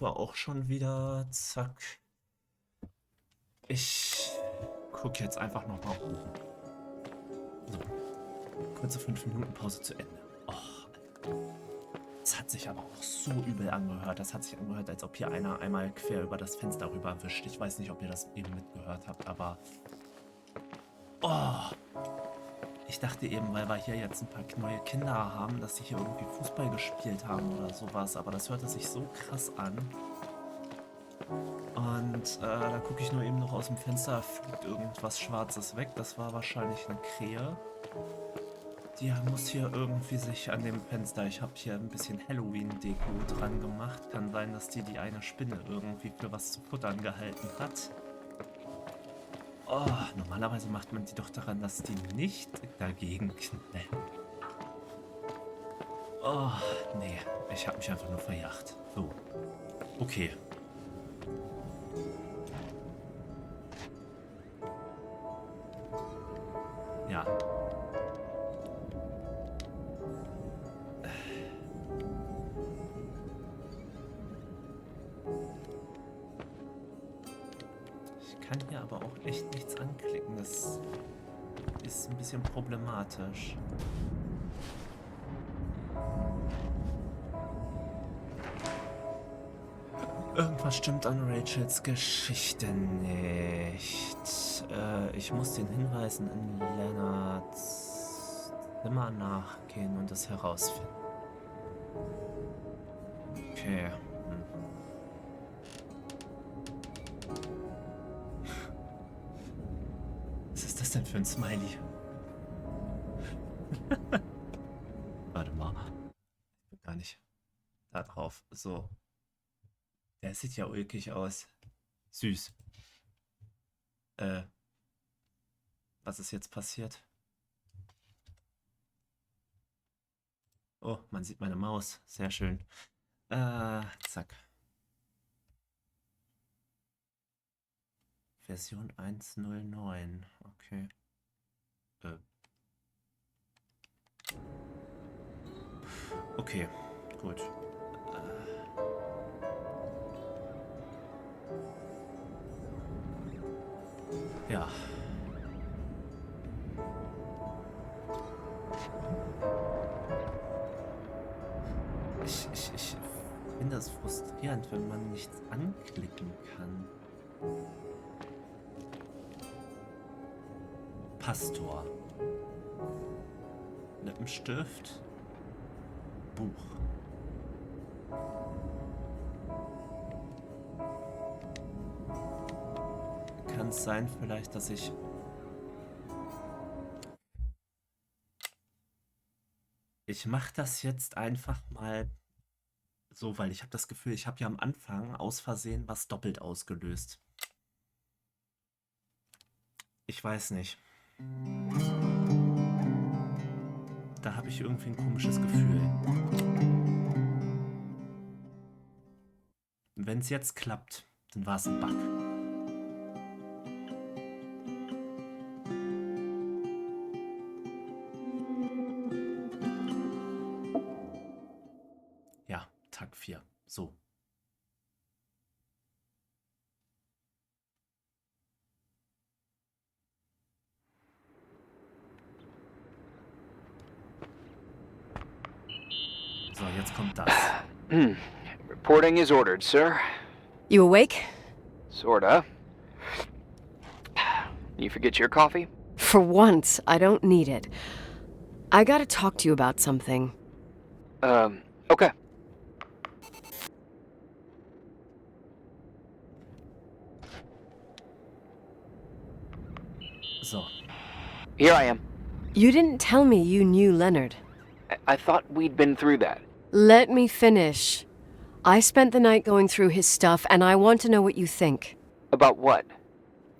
war auch schon wieder. Zack. Ich gucke jetzt einfach nochmal oben. So. Kurze 5 Minuten Pause zu Ende. Och, das hat sich aber auch so übel angehört. Das hat sich angehört, als ob hier einer einmal quer über das Fenster rüber wischt. Ich weiß nicht, ob ihr das eben mitgehört habt, aber... Oh! Ich dachte eben, weil wir hier jetzt ein paar neue Kinder haben, dass sie hier irgendwie Fußball gespielt haben oder sowas. Aber das hörte sich so krass an. Und da gucke ich nur eben noch aus dem Fenster, fliegt irgendwas Schwarzes weg. Das war wahrscheinlich eine Krähe. Die muss hier irgendwie sich an dem Fenster... Ich habe hier ein bisschen Halloween-Deko dran gemacht. Kann sein, dass die eine Spinne irgendwie für was zu futtern gehalten hat. Oh, normalerweise macht man die doch daran, dass die nicht dagegen knallen. Oh, nee. Ich habe mich einfach nur verjagt. So. Okay. Ja. Ich kann hier aber auch echt nichts anklicken. Das ist ein bisschen problematisch. Irgendwas stimmt an Rachels Geschichte nicht. Ich muss den Hinweisen in Leonards Zimmer nachgehen und es herausfinden. Okay. Was ist das denn für ein Smiley? Warte mal. Ich bin gar nicht da drauf. So. Der sieht ja ulkig aus. Süß. Was ist jetzt passiert? Oh, man sieht meine Maus. Sehr schön. Zack. Version 1.09. Okay. Okay, gut. Ja. Ich finde das frustrierend, wenn man nichts anklicken kann. Pastor. Lippenstift. Buch. Kann es sein vielleicht, dass ich... Ich mache das jetzt einfach mal so, weil ich habe das Gefühl, ich habe ja am Anfang aus Versehen was doppelt ausgelöst. Ich weiß nicht. Da habe ich irgendwie ein komisches Gefühl. Wenn es jetzt klappt, dann war es ein Bug. Ja, Tag 4. So. So, jetzt kommt das. Reporting is ordered, sir. You awake? Sorta. You forget your coffee? For once, I don't need it. I gotta talk to you about something. Okay. So. Here I am. You didn't tell me you knew Leonard. I thought we'd been through that. Let me finish. I spent the night going through his stuff, and I want to know what you think. About what?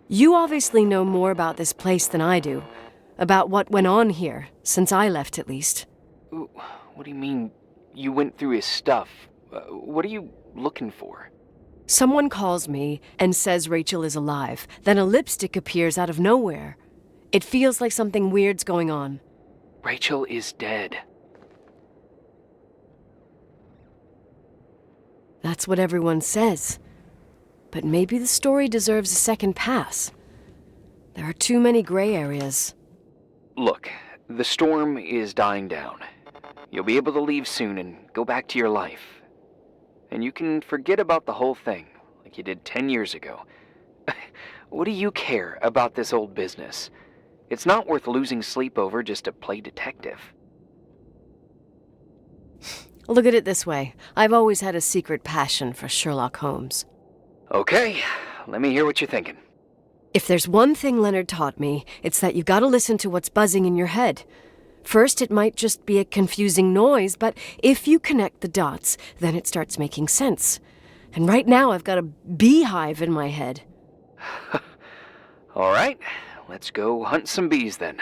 You obviously know more about this place than I do. About what went on here, since I left at least. What do you mean, you went through his stuff? What are you looking for? Someone calls me and says Rachel is alive. Then a lipstick appears out of nowhere. It feels like something weird's going on. Rachel is dead. That's what everyone says. But maybe the story deserves a second pass. There are too many gray areas. Look, the storm is dying down. You'll be able to leave soon and go back to your life. And you can forget about the whole thing, like you did 10 years ago. What do you care about this old business? It's not worth losing sleep over just to play detective. Look at it this way. I've always had a secret passion for Sherlock Holmes. Okay, let me hear what you're thinking. If there's one thing Leonard taught me, it's that you've got to listen to what's buzzing in your head. First, it might just be a confusing noise, but if you connect the dots, then it starts making sense. And right now, I've got a beehive in my head. All right, let's go hunt some bees then.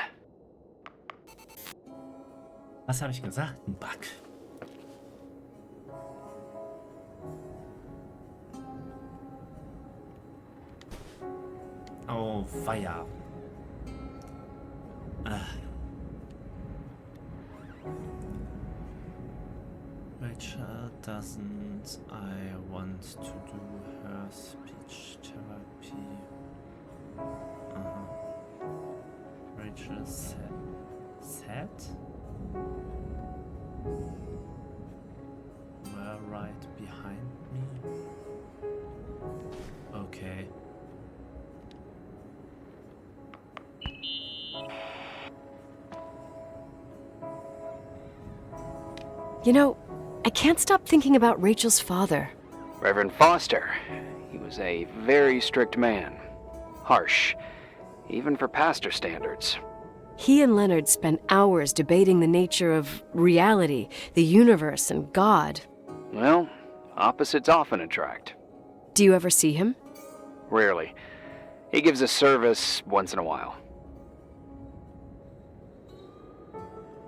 Was habe ich gesagt? Ein Bug. Oh, weia. Rachel doesn't I want to do her speech therapy. Rachel said? Were right behind me? Okay. You know, I can't stop thinking about Rachel's father. Reverend Foster. He was a very strict man. Harsh, even for pastor standards. He and Leonard spent hours debating the nature of reality, the universe, and God. Well, opposites often attract. Do you ever see him? Rarely. He gives a service once in a while.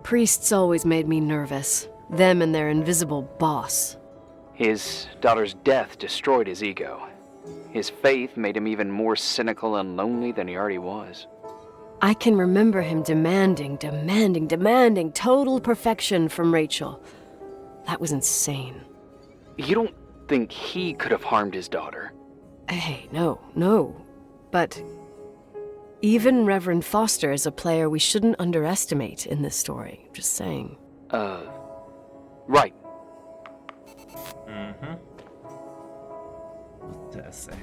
Priests always made me nervous. Them and their invisible boss. His daughter's death destroyed his ego. His faith made him even more cynical and lonely than he already was. I can remember him demanding total perfection from Rachel. That was insane. You don't think he could have harmed his daughter? Hey, no. But even Reverend Foster is a player we shouldn't underestimate in this story. Just saying. Right. What the essay?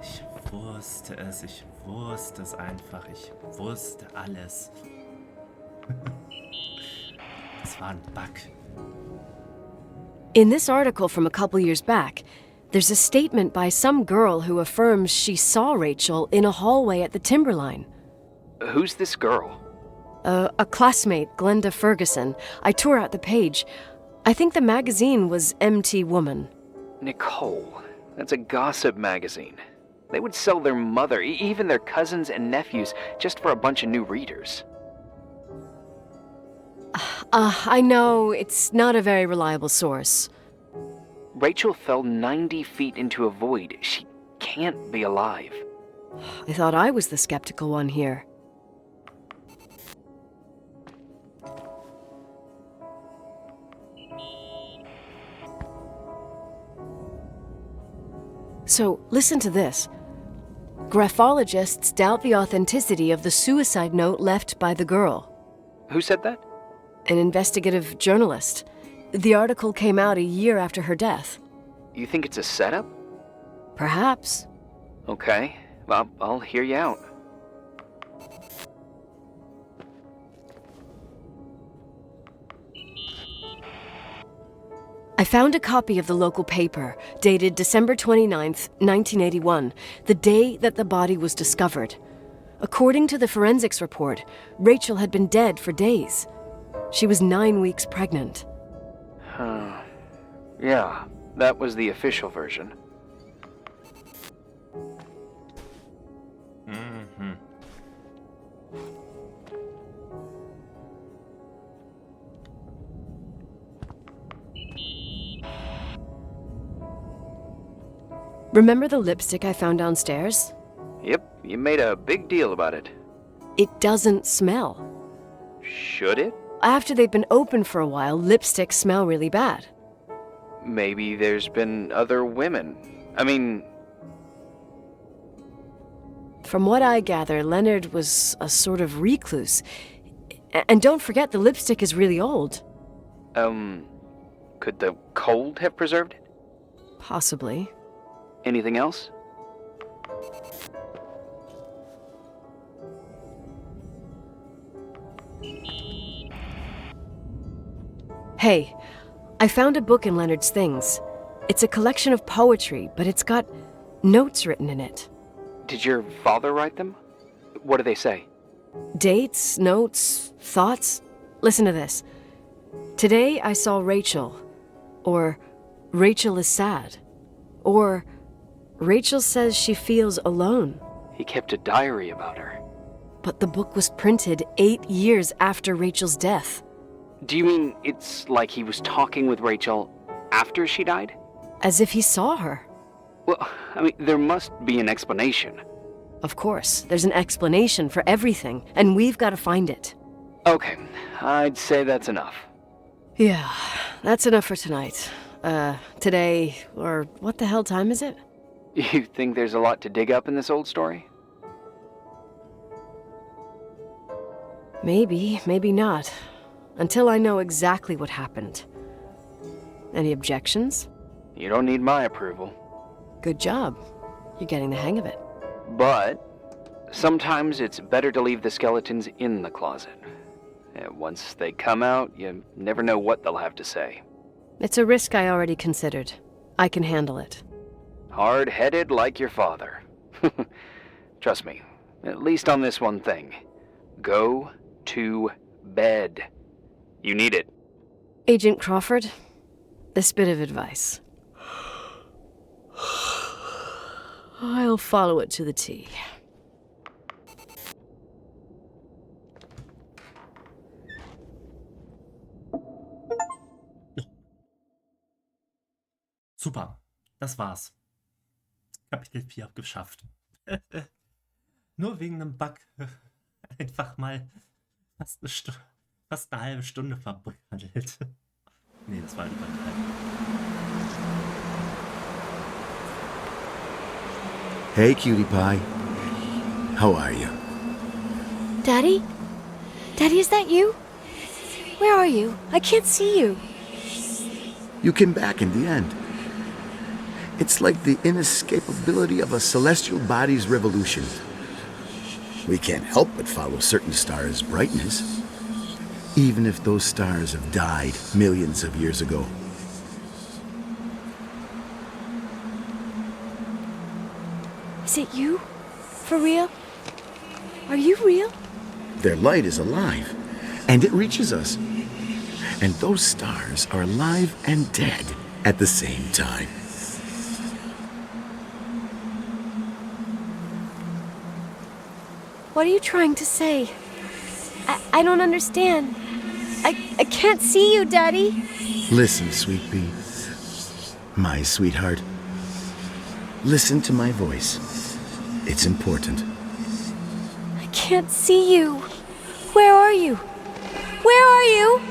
Ich wusste es einfach. Ich wusste alles. Das war ein Bug. In this article from a couple years back, there's a statement by some girl who affirms she saw Rachel in a hallway at the Timberline. Who's this girl? A classmate, Glenda Ferguson. I tore out the page. I think the magazine was MT Woman. Nicole. That's a gossip magazine. They would sell their mother, even their cousins and nephews, just for a bunch of new readers. I know, it's not a very reliable source. Rachel fell 90 feet into a void. She can't be alive. I thought I was the skeptical one here. So, listen to this. Graphologists doubt the authenticity of the suicide note left by the girl. Who said that? An investigative journalist. The article came out a year after her death. You think it's a setup? Perhaps. Okay, well, I'll hear you out. I found a copy of the local paper, dated December 29th, 1981, the day that the body was discovered. According to the forensics report, Rachel had been dead for days. She was 9 weeks pregnant. Yeah, that was the official version. Remember the lipstick I found downstairs? Yep, you made a big deal about it. It doesn't smell. Should it? After they've been open for a while, lipsticks smell really bad. Maybe there's been other women. I mean, From what I gather, Leonard was a sort of recluse. And don't forget, the lipstick is really old. could the cold have preserved it? Possibly. Anything else? Hey, I found a book in Leonard's things. It's a collection of poetry, but it's got notes written in it. Did your father write them? What do they say? Dates, notes, thoughts. Listen to this. Today I saw Rachel. Or Rachel is sad. Or Rachel says she feels alone. He kept a diary about her. But the book was printed 8 years after Rachel's death. Do you mean it's like he was talking with Rachel after she died? As if he saw her. Well, I mean, there must be an explanation. Of course, there's an explanation for everything, and we've got to find it. Okay, I'd say that's enough. Yeah, that's enough for tonight. Today, or what the hell time is it? You think there's a lot to dig up in this old story? Maybe, maybe not. Until I know exactly what happened. Any objections? You don't need my approval. Good job. You're getting the hang of it. But sometimes it's better to leave the skeletons in the closet. Once they come out, you never know what they'll have to say. It's a risk I already considered. I can handle it. Hard-headed like your father. Trust me, at least on this one thing. Go to bed. You need it. Agent Crawford, this bit of advice. I'll follow it to the T. Super, das war's. Kapitel 4 geschafft. Nur wegen einem Bug einfach mal fast eine halbe Stunde verbrüllt. Nee, das war übertreiben. Hey, cutie pie. How are you? Daddy? Daddy, is that you? Where are you? I can't see you. You came back in the end. It's like the inescapability of a celestial body's revolution. We can't help but follow certain stars' brightness, even if those stars have died millions of years ago. Is it you? For real? Are you real? Their light is alive, and it reaches us. And those stars are alive and dead at the same time. What are you trying to say? I don't understand. I can't see you, Daddy. Listen, sweet pea. My sweetheart. Listen to my voice. It's important. I can't see you. Where are you? Where are you?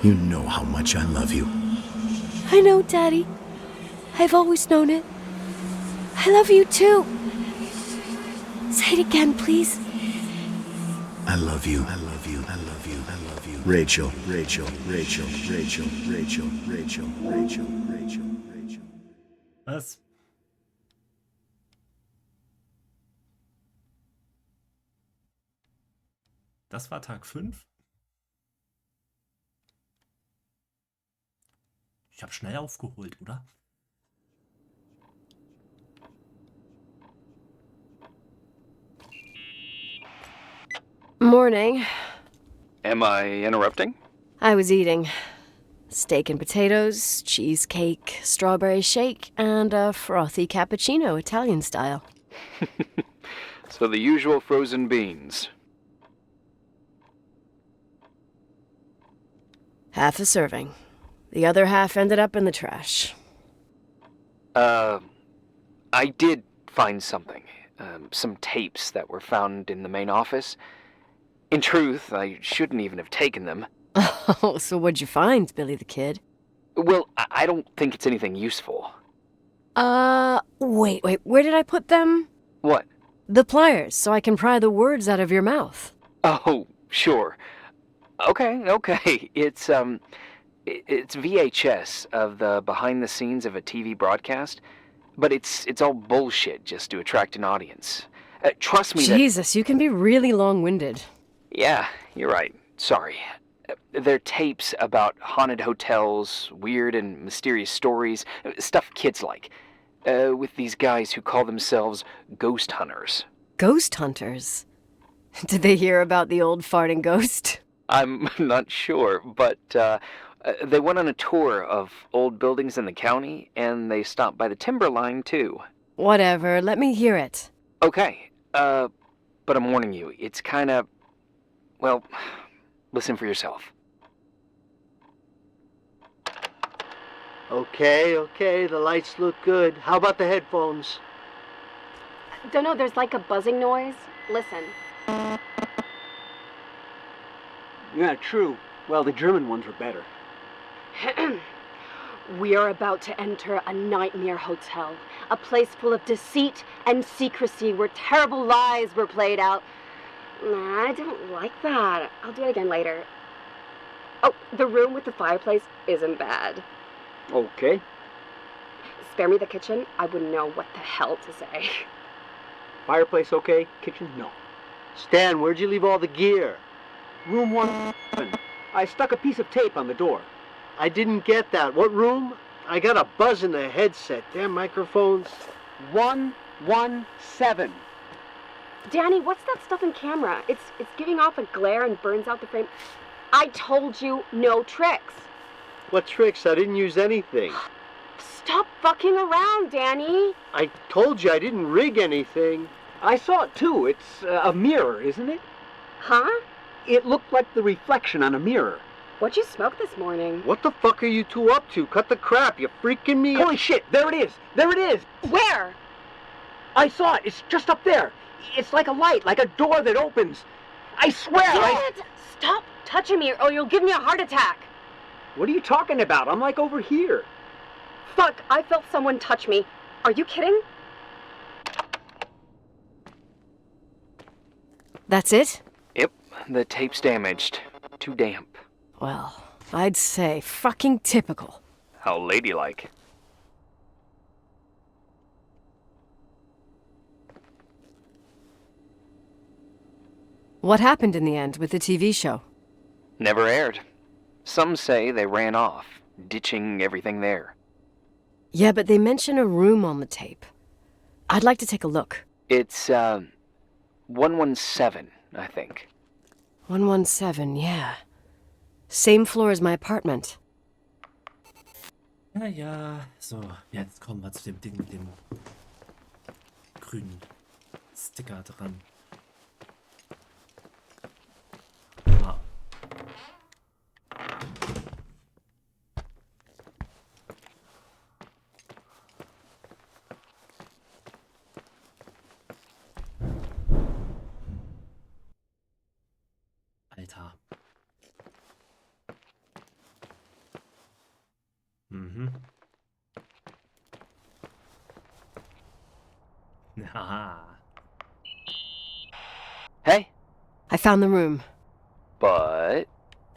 You know how much I love you. I know, Daddy. I've always known it. I love you too. Say it again, please. I love you. I love you. I love you. I love you. Rachel, Rachel, Rachel, Rachel, Rachel, Rachel, Rachel, Rachel, Rachel. Was? Das war Tag 5? Ich habe schnell aufgeholt, oder? Morning. Am I interrupting? I was eating steak and potatoes, cheesecake, strawberry shake, and a frothy cappuccino, Italian style. So the usual frozen beans. Half a serving. The other half ended up in the trash. I did find something. Some tapes that were found in the main office. In truth, I shouldn't even have taken them. Oh, so what'd you find, Billy the Kid? Well, I don't think it's anything useful. Wait, where did I put them? What? The pliers, so I can pry the words out of your mouth. Oh, sure. Okay. It's VHS of the behind the scenes of a TV broadcast, but it's all bullshit just to attract an audience. Trust me that... Jesus, you can be really long-winded. Yeah, you're right. Sorry. They're tapes about haunted hotels, weird and mysterious stories, stuff kids like. With these guys who call themselves ghost hunters. Ghost hunters? Did they hear about the old farting ghost? I'm not sure, but they went on a tour of old buildings in the county, and they stopped by the timberline, too. Whatever, let me hear it. Okay, but I'm warning you, it's kinda... Well, listen for yourself. Okay, the lights look good. How about the headphones? Don't know, there's like a buzzing noise. Listen. Yeah, true. Well, the German ones were better. We are about to enter a nightmare hotel. A place full of deceit and secrecy where terrible lies were played out. Nah, I don't like that. I'll do it again later. Oh, the room with the fireplace isn't bad. Okay. Spare me the kitchen. I wouldn't know what the hell to say. Fireplace okay, kitchen no. Stan, where'd you leave all the gear? Room 111. I stuck a piece of tape on the door. I didn't get that. What room? I got a buzz in the headset. Damn microphones. 117. Danny, what's that stuff in camera? It's giving off a glare and burns out the frame. I told you no tricks. What tricks? I didn't use anything. Stop fucking around, Danny. I told you I didn't rig anything. I saw it too. It's a mirror, isn't it? Huh? It looked like the reflection on a mirror. What'd you smoke this morning? What the fuck are you two up to? Cut the crap. You freaking me. Holy shit, there it is. There it is. Where? I saw it. It's just up there. It's like a light, like a door that opens. I swear. Damn it! Stop touching me or you'll give me a heart attack. What are you talking about? I'm like over here. Fuck, I felt someone touch me. Are you kidding? That's it? Yep, the tape's damaged. Too damp. Well, I'd say fucking typical. How ladylike. What happened in the end with the TV show? Never aired. Some say they ran off, ditching everything there. Yeah, but they mention a room on the tape. I'd like to take a look. It's, 117, I think. 117, yeah. Same floor as my apartment. Ja. So, jetzt kommen wir zu dem Ding mit dem grünen Sticker dran. Ah. Alter. Mhm. Haha. Hey, I found the room. but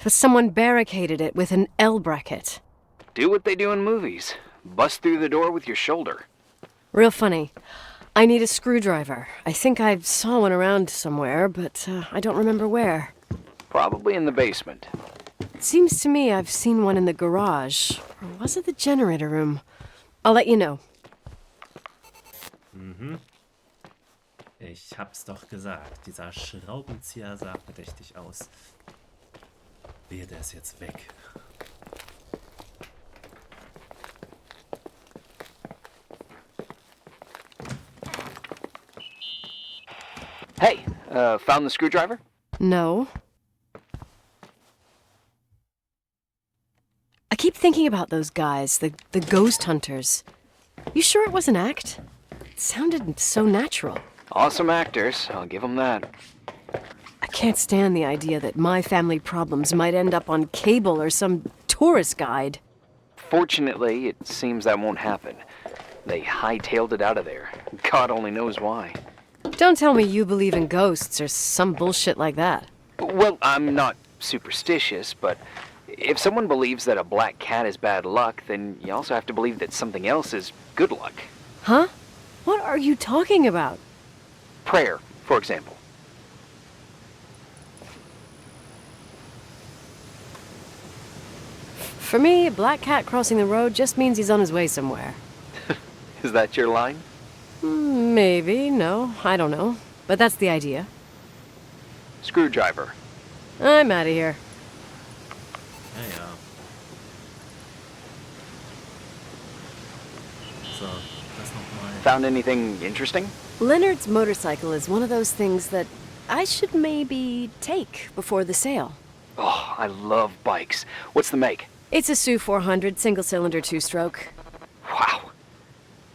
Someone barricaded it with an L bracket. do what they do in movies. Bust through the door with your shoulder. Real funny. I need a screwdriver. I think I saw one around somewhere, but I don't remember where. Probably in the basement. It seems to me I've seen one in the garage. Or was it the generator room? I'll let you know. Mhm. Ich hab's doch gesagt. Dieser Schraubenzieher sah verdächtig aus. Wehe, der ist jetzt weg. Hey, found the screwdriver? No. I keep thinking about those guys, the ghost hunters. You sure it was an act? It sounded so natural. Awesome actors, I'll give them that. I can't stand the idea that my family problems might end up on cable or some tourist guide. Fortunately, it seems that won't happen. They hightailed it out of there. God only knows why. Don't tell me you believe in ghosts or some bullshit like that. Well, I'm not superstitious, but if someone believes that a black cat is bad luck, then you also have to believe that something else is good luck. Huh? What are you talking about? Prayer, for example. For me, a black cat crossing the road just means he's on his way somewhere. Is that your line? Maybe, no, I don't know. But that's the idea. Screwdriver. I'm out of here. Ja, ja. So, das nochmal. Found anything interesting? Leonard's motorcycle is one of those things that I should maybe take before the sale. Oh, I love bikes. What's the make? It's a Sue 400 single-cylinder two-stroke. Wow.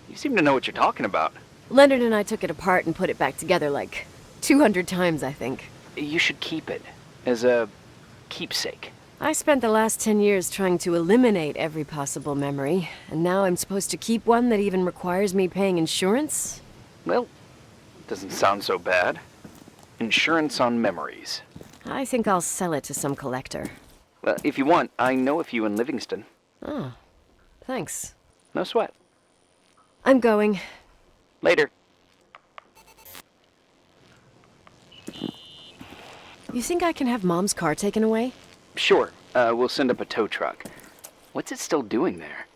You seem to know what you're talking about. Leonard and I took it apart and put it back together like 200 times, I think. You should keep it as a keepsake. I spent the last 10 years trying to eliminate every possible memory, and now I'm supposed to keep one that even requires me paying insurance? Well, doesn't sound so bad. Insurance on memories. I think I'll sell it to some collector. Well, if you want, I know a few in Livingston. Oh, thanks. No sweat. I'm going. Later. You think I can have Mom's car taken away? Sure, we'll send up a tow truck. What's it still doing there?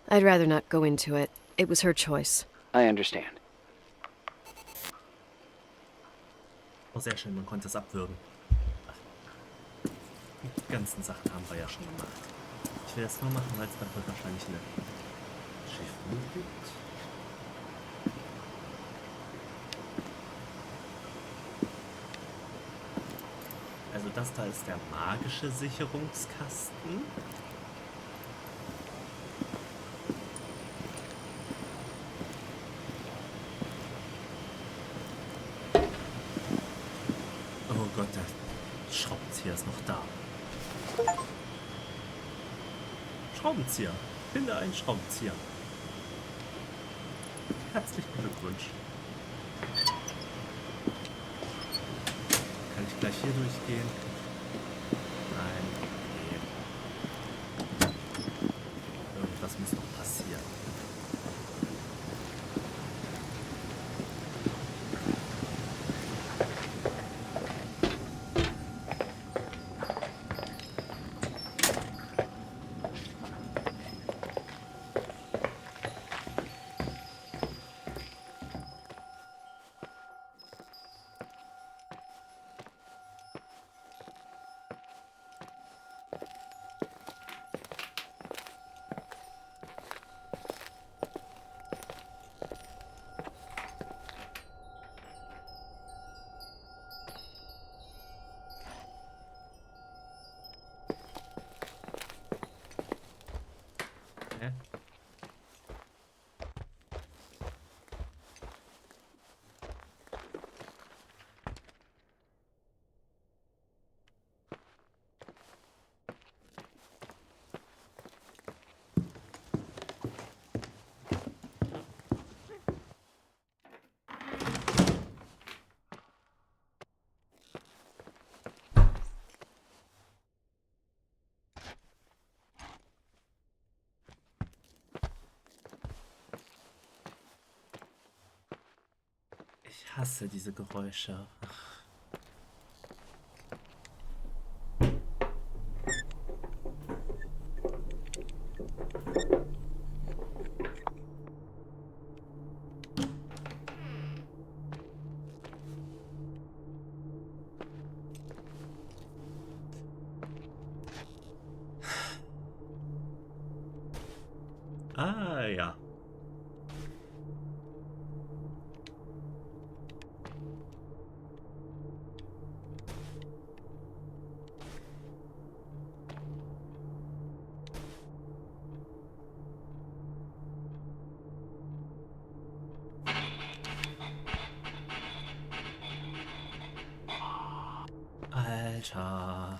I'd rather not go into it. It was her choice. I understand. Oh, sehr schön, man konnte es abwürgen. Die ganzen Sachen haben wir ja schon gemacht. Ich will das nur machen, weil es dafür wahrscheinlich eine Schiffung gibt. Also das da ist der magische Sicherungskasten. Oh Gott, der Schraubenzieher ist noch da. Schraubenzieher. Finde einen Schraubenzieher. Herzlichen Glückwunsch. Kann ich gleich hier durchgehen? Nein. Okay. Irgendwas muss noch passieren. Hä? Ich hasse diese Geräusche. Ah ja. Alter.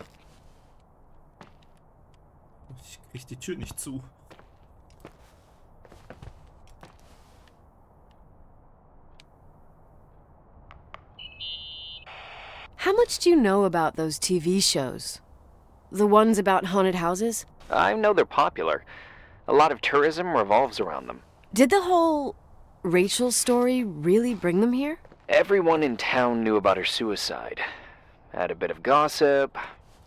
Ich krieg die Tür nicht zu. How much do you know about those TV shows? The ones about haunted houses? I know they're popular. A lot of tourism revolves around them. Did the whole Rachel story really bring them here? Everyone in town knew about her suicide. Had a bit of gossip.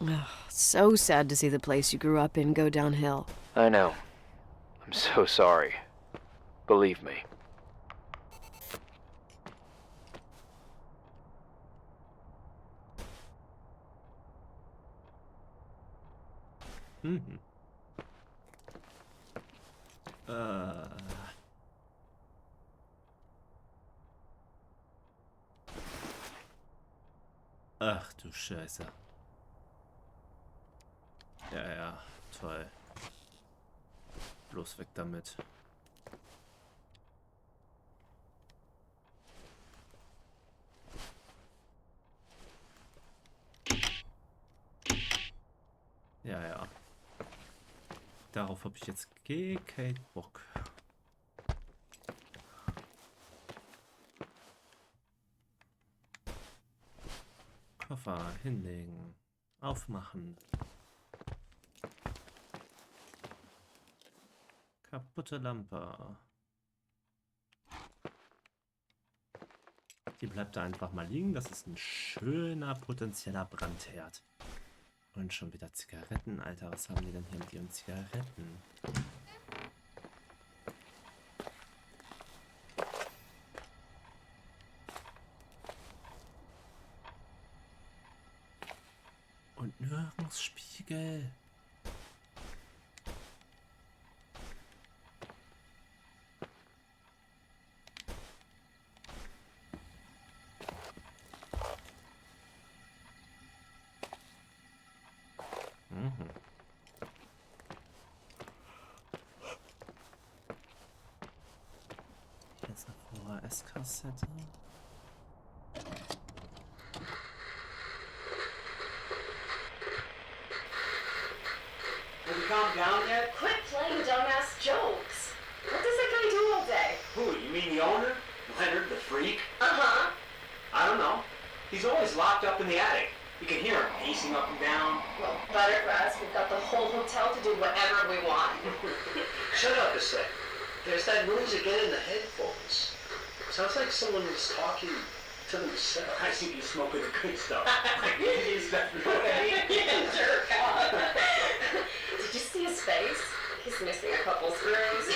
Ugh, so sad to see the place you grew up in go downhill. I know. I'm so sorry. Believe me. Mhm. Ach du Scheiße. Ja, ja, toll. Bloß weg damit. Ja, ja. Darauf habe ich jetzt keinen Bock. Koffer hinlegen. Aufmachen. Kaputte Lampe. Die bleibt da einfach mal liegen. Das ist ein schöner potenzieller Brandherd. Und schon wieder Zigaretten. Alter, was haben die denn hier mit ihren Zigaretten? Und nirgends Spiegel. Jetzt eine VHS-Kassette. Have you calmed down yet? Quit playing dumbass jokes. What does that guy do all day? Who, you mean the owner? Leonard, the freak? Uh-huh. I don't know. He's always locked up in the attic. You can hear him pacing up and down. Well, butter for us. We've got the whole hotel to do whatever we want. Shut up a sec. There's that noise again in the headphones. Sounds like someone is talking to themselves. I see you smoking the good stuff. Jerk off. Did you see his face? He's missing a couple screws.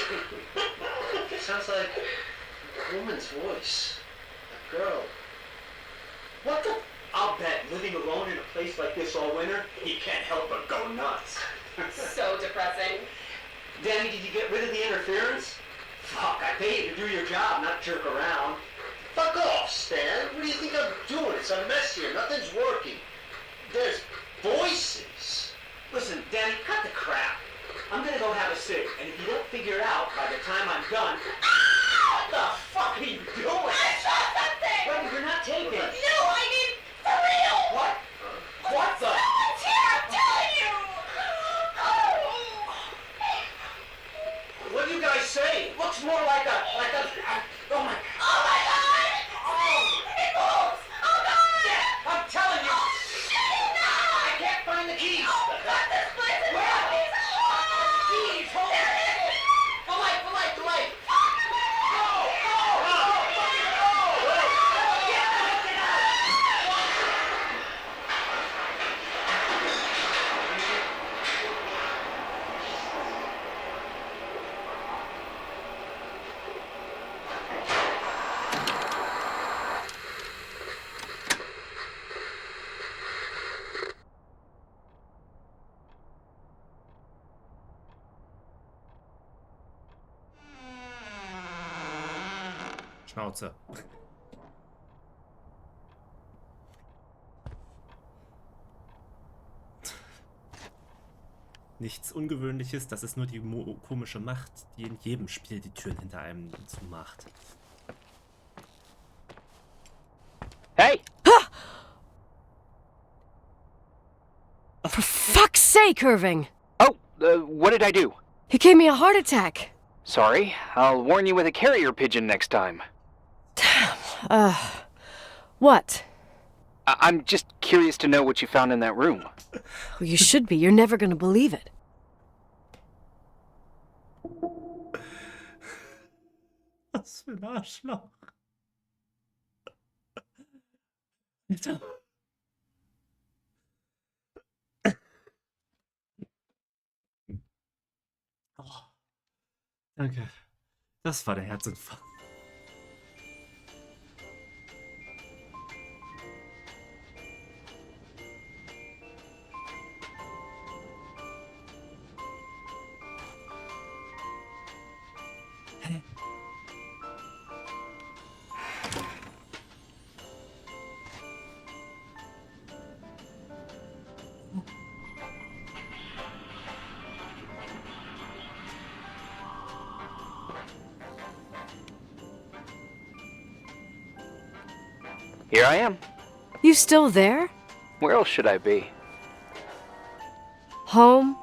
Sounds like a woman's voice. A girl. What the? I'll bet living alone in a place like this all winter, he can't help but go nuts. So depressing. Danny, did you get rid of the interference? Fuck, I pay you to do your job, not jerk around. Fuck off, Stan. What do you think I'm doing? It's a mess here. Nothing's working. There's voices. Listen, Danny, cut the crap. I'm gonna go have a cig, and if you don't figure it out by the time I'm done... What the fuck are you doing? I saw something! Wait, you're not taping. No, I mean, for real! What? What the? Someone's here, I'm telling you! What do you guys say? It looks more like a... oh my... Oh my god! It moves! Oh god! Yeah, I'm telling you! Shut it now! I can't find the keys! Oh god, this place is Where? zombies! Keys, hold There on! it is! The light, the light, the light! Fuck me! Go! Go! Go! Schnauze. Nichts Ungewöhnliches, das ist nur die komische Macht, die in jedem Spiel die Türen hinter einem zumacht. Hey! sake, Irving! Oh, what did I do? He gave me a heart attack. Sorry, I'll warn you with a carrier pigeon next time. What? I'm just curious to know what you found in that room. Well, you should be. You're never gonna believe it. Was für ein Arschloch. Alter. Oh, danke. Das war der Herzinfarkt. Hä? Here I am. You still there? Where else should I be? Home?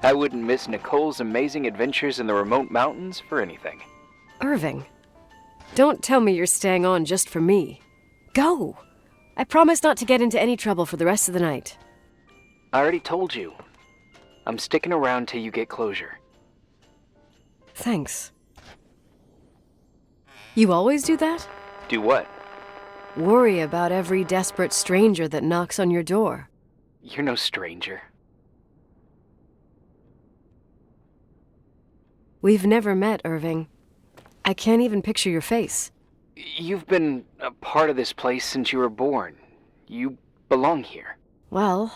I wouldn't miss Nicole's amazing adventures in the remote mountains for anything. Irving, don't tell me you're staying on just for me. Go! I promise not to get into any trouble for the rest of the night. I already told you. I'm sticking around till you get closure. Thanks. You always do that? Do what? Worry about every desperate stranger that knocks on your door. You're no stranger. We've never met, Irving. I can't even picture your face. You've been a part of this place since you were born. You belong here. Well,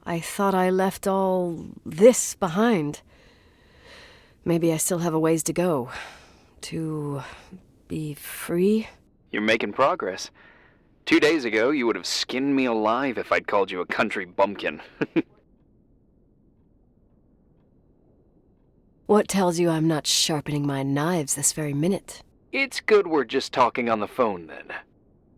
I thought I left all this behind. Maybe I still have a ways to go. To be free? You're making progress. 2 days ago, you would have skinned me alive if I'd called you a country bumpkin. What tells you I'm not sharpening my knives this very minute? It's good we're just talking on the phone, then.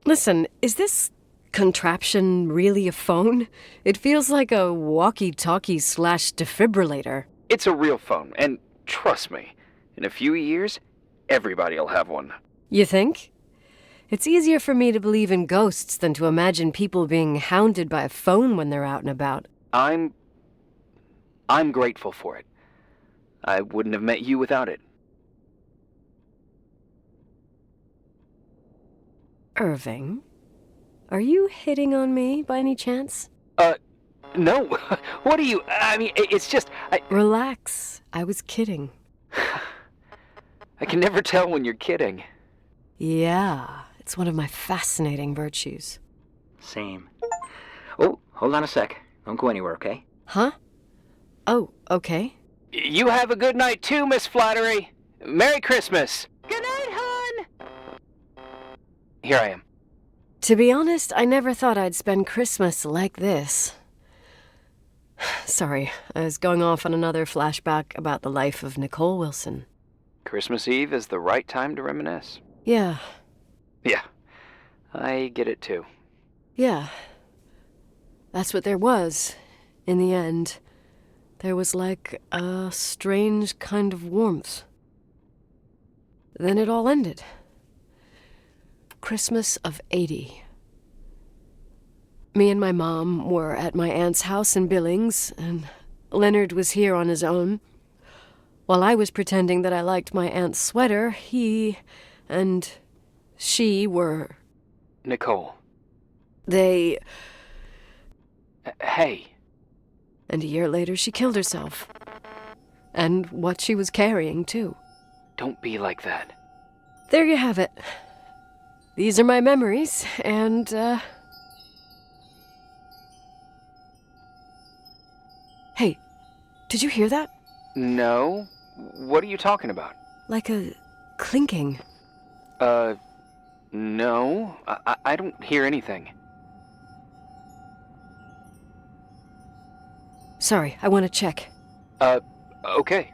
Listen, is this contraption really a phone? It feels like a walkie-talkie / defibrillator. It's a real phone, and trust me, in a few years, everybody'll have one. You think? It's easier for me to believe in ghosts than to imagine people being hounded by a phone when they're out and about. I'm grateful for it. I wouldn't have met you without it. Irving, are you hitting on me by any chance? No. What are you... I mean, it's just... Relax. I was kidding. I can never tell when you're kidding. Yeah, it's one of my fascinating virtues. Same. Oh, hold on a sec. Don't go anywhere, okay? Huh? Oh, okay. You have a good night too, Miss Flattery. Merry Christmas. Good night, hon! Here I am. To be honest, I never thought I'd spend Christmas like this. Sorry, I was going off on another flashback about the life of Nicole Wilson. Christmas Eve is the right time to reminisce. Yeah, Yeah, I get it too. yeah. That's what there was, in the end. There was like a strange kind of warmth. Then it all ended. Christmas of '80. Me and my mom were at my aunt's house in Billings, and Leonard was here on his own. While I was pretending that I liked my aunt's sweater, he and she were... Nicole. They... Hey. And a year later, she killed herself. And what she was carrying, too. Don't be like that. There you have it. These are my memories, and, Hey, did you hear that? No? What are you talking about? Like a clinking. No. I don't hear anything. Sorry, I want to check. Okay.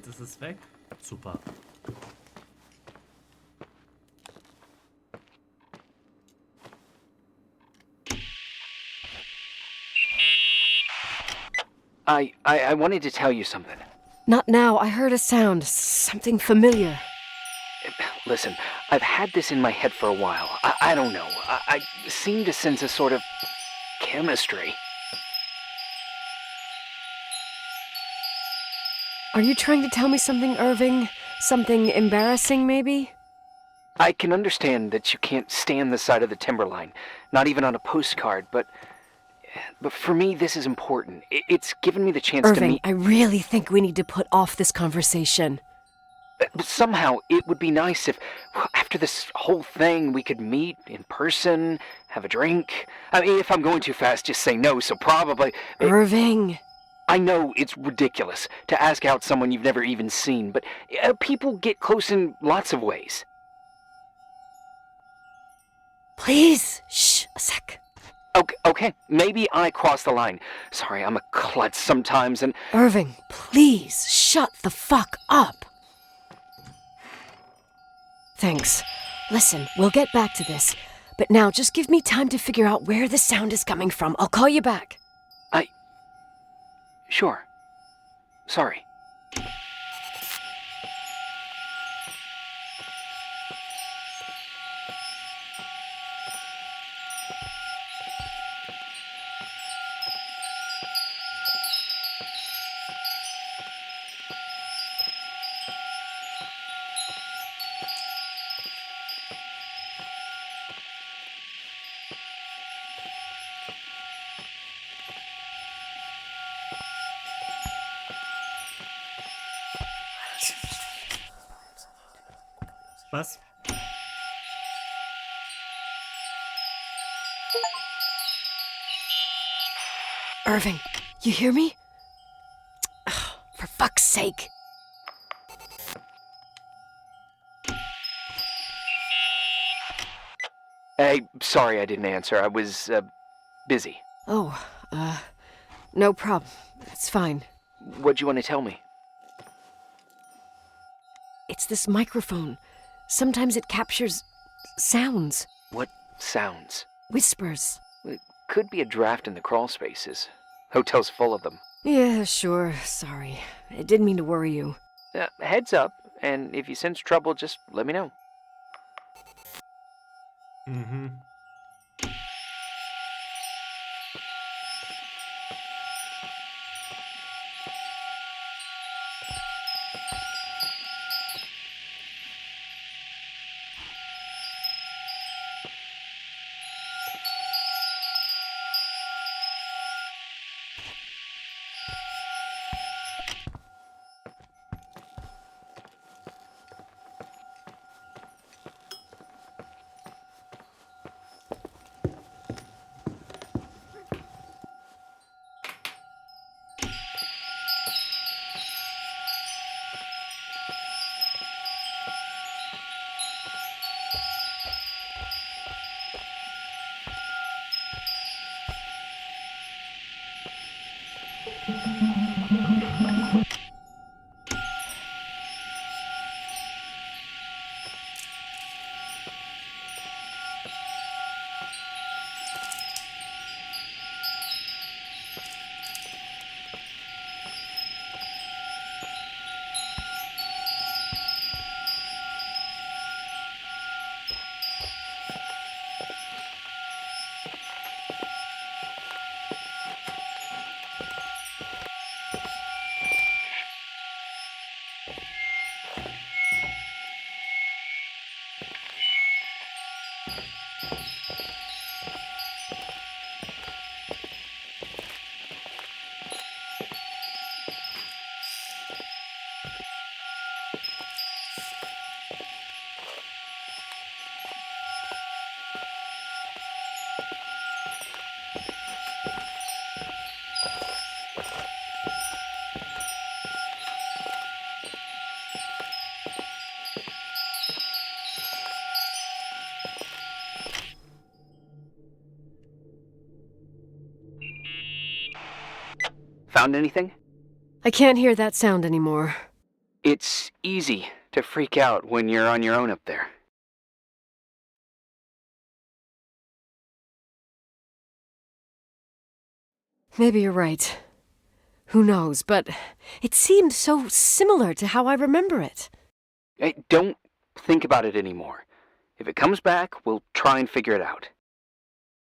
Jetzt ist es weg. Super. I wanted to tell you something. Not now. I heard a sound. Something familiar. Listen, I've had this in my head for a while. I don't know. I seem to sense a sort of chemistry. Are you trying to tell me something, Irving? Something embarrassing, maybe? I can understand that you can't stand the sight of the timberline, not even on a postcard, but for me, this is important. It's given me the chance to Irving, meet... I really think we need to put off this conversation. But somehow, it would be nice if, after this whole thing, we could meet in person, have a drink. I mean, if I'm going too fast, just say no, so probably... Irving! I know it's ridiculous to ask out someone you've never even seen, but people get close in lots of ways. Please! Shh, a sec. Okay, maybe I crossed the line. Sorry, I'm a klutz sometimes, and... Irving, please, shut the fuck up! Thanks. Listen, we'll get back to this. But now, just give me time to figure out where the sound is coming from. I'll call you back. Sure. Sorry. Was? Irving, you hear me? Ugh, for fuck's sake. Hey, sorry I didn't answer. I was, busy. Oh, no problem. It's fine. What'd you want to tell me? It's this microphone. Sometimes it captures sounds. What sounds? Whispers. It could be a draft in the crawl spaces. Hotel's full of them. Yeah, sure. Sorry. I didn't mean to worry you. Heads up, and if you sense trouble, just let me know. Mm-hmm. Found anything? I can't hear that sound anymore. It's easy to freak out when you're on your own up there. Maybe you're right. Who knows, but it seemed so similar to how I remember it. Hey, don't think about it anymore. If it comes back, we'll try and figure it out.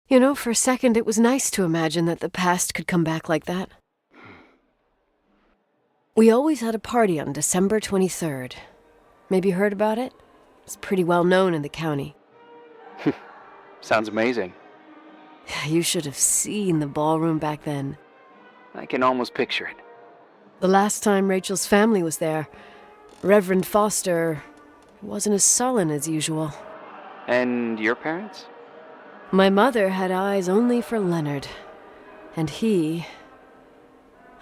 You know, for a second it was nice to imagine that the past could come back like that. We always had a party on December 23rd. Maybe you heard about it? It's pretty well known in the county. Sounds amazing. You should have seen the ballroom back then. I can almost picture it. The last time Rachel's family was there, Reverend Foster wasn't as sullen as usual. And your parents? My mother had eyes only for Leonard. And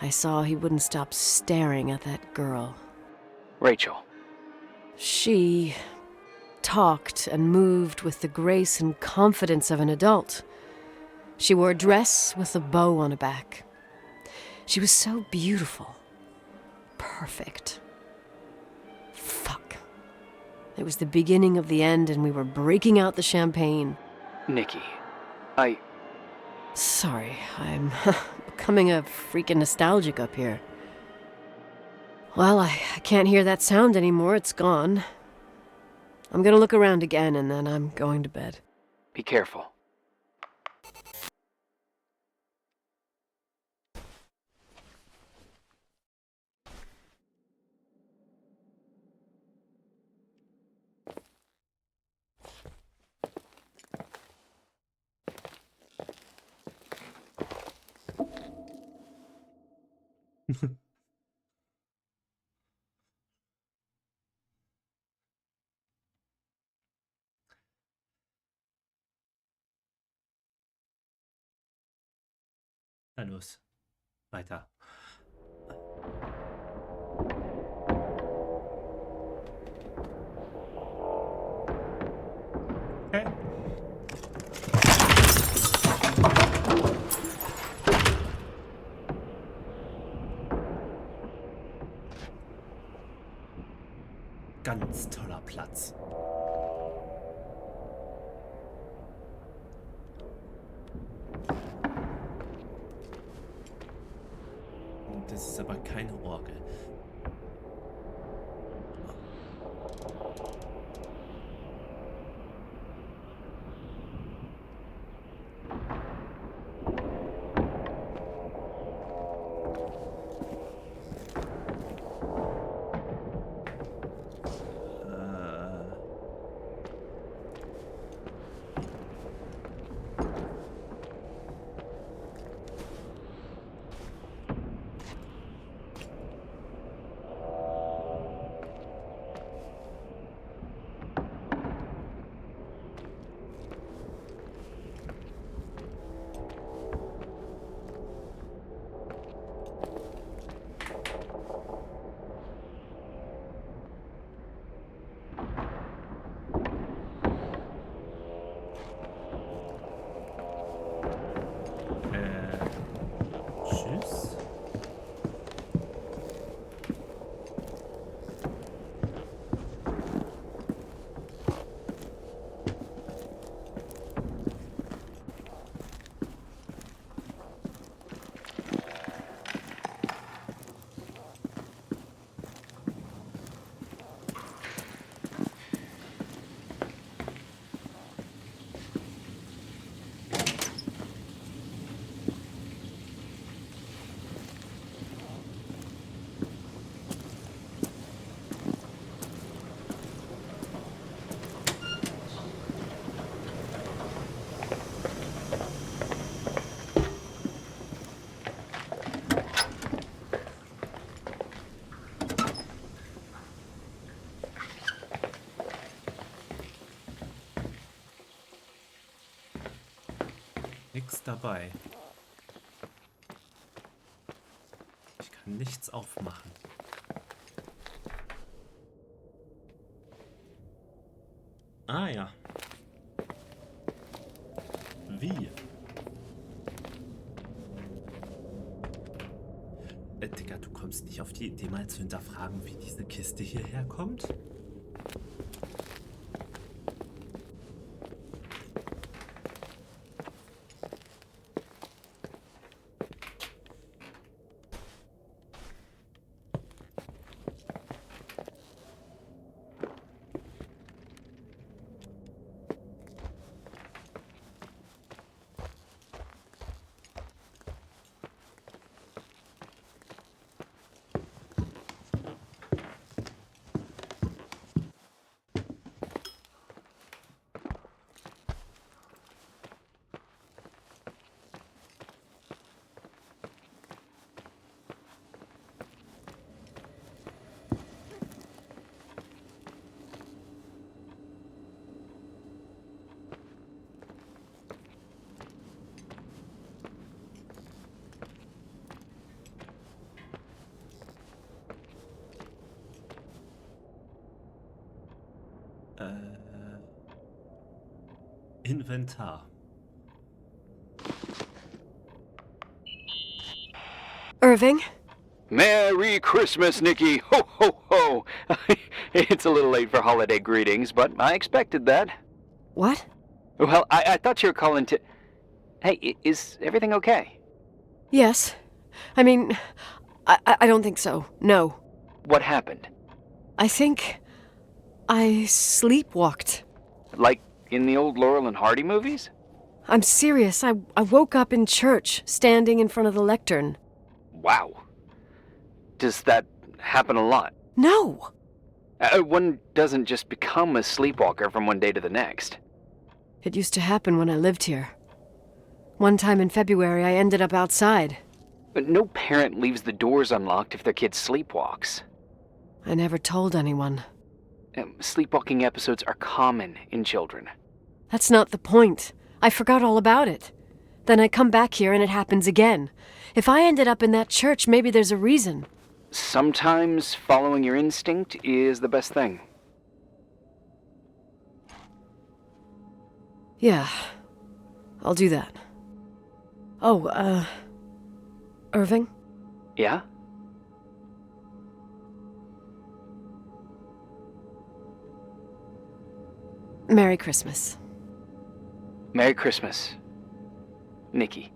I saw he wouldn't stop staring at that girl. Rachel. She talked and moved with the grace and confidence of an adult. She wore a dress with a bow on her back. She was so beautiful. Perfect. Fuck. It was the beginning of the end and we were breaking out the champagne. Nikki, Sorry, I'm becoming a freaking nostalgic up here. Well, I can't hear that sound anymore. It's gone. I'm gonna look around again and then I'm going to bed. Be careful. Na los, weiter. Okay. Ganz toller Platz. Das ist aber keine Orgel. Tschüss. Nix dabei. Ich kann nichts aufmachen. Ah ja. Wie? Digga, du kommst nicht auf die Idee, mal zu hinterfragen, wie diese Kiste hierher kommt? Inventar. Irving? Merry Christmas, Nikki! Ho, ho, ho! It's a little late for holiday greetings, but I expected that. What? Well, I thought you were calling to... Hey, is everything okay? Yes. I mean, I don't think so. No. What happened? I think I sleepwalked. Like in the old Laurel and Hardy movies? I'm serious. I woke up in church, standing in front of the lectern. Wow. Does that happen a lot? No. One doesn't just become a sleepwalker from one day to the next. It used to happen when I lived here. One time in February, I ended up outside. But no parent leaves the doors unlocked if their kid sleepwalks. I never told anyone. Sleepwalking episodes are common in children. That's not the point. I forgot all about it. Then I come back here and it happens again. If I ended up in that church, maybe there's a reason. Sometimes following your instinct is the best thing. Yeah, I'll do that. Oh, Irving? Yeah? Merry Christmas. Merry Christmas, Nikki.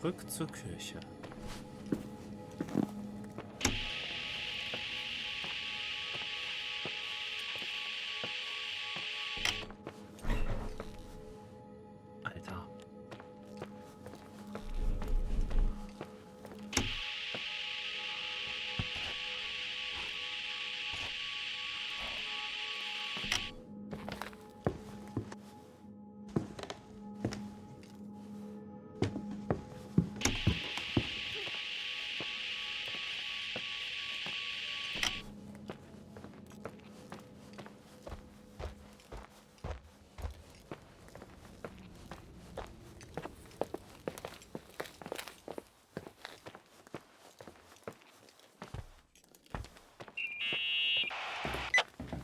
Zurück zur Kirche. Alter.